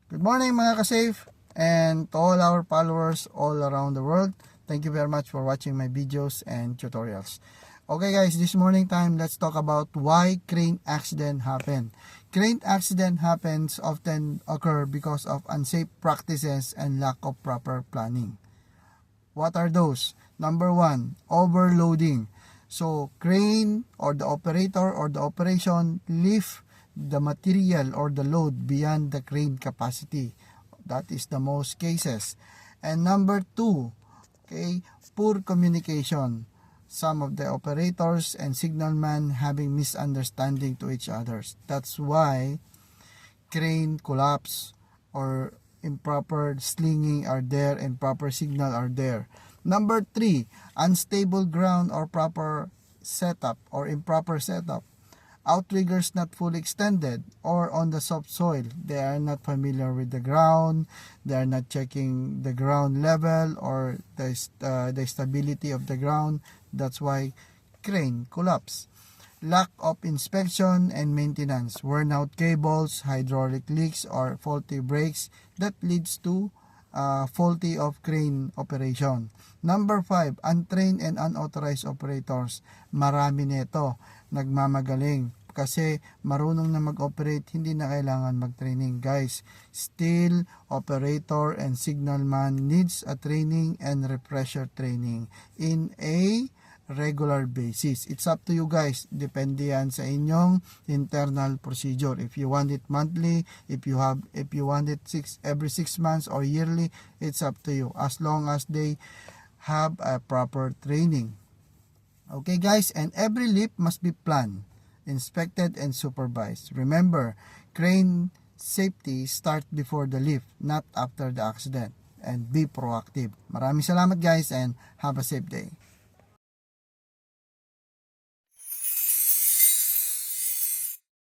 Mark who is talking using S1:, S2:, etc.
S1: Good morning mga ka-safe, and to all our followers all around the world. Thank you very much for watching my videos and tutorials. Okay guys, this morning time, let's talk about why crane accident happen. Crane accident happens often occur because of unsafe practices and lack of proper planning. What are those? Number one, overloading. So crane or the operator or the operation lift the material or the load beyond the crane capacity. That is the most cases. And number two, okay, poor communication. Some of the operators and signalman having misunderstanding to each other. That's why crane collapse or improper slinging are there and proper signal are there. Number three, unstable ground or proper setup or improper setup. Outriggers not fully extended or on the soft soil. They are not familiar with the ground. They are not checking the ground level or the stability of the ground. That's why crane collapse. Lack of inspection and maintenance. Worn out cables, hydraulic leaks, or faulty brakes that leads to faulty of crane operation. Number 5, untrained and unauthorized operators. Marami nito nagmamagaling kasi marunong na mag-operate, hindi na kailangan mag-training. Guys, still operator and signalman needs a training and refresher training in a regular basis. It's up to you guys. Depende yan sa inyong internal procedure. If you want it monthly, if you want it every 6 months or yearly, it's up to you. As long as they have a proper training. Okay guys, and every lift must be planned, inspected, and supervised. Remember, crane safety starts before the lift, not after the accident. And be proactive. Maraming salamat guys and have a safe day.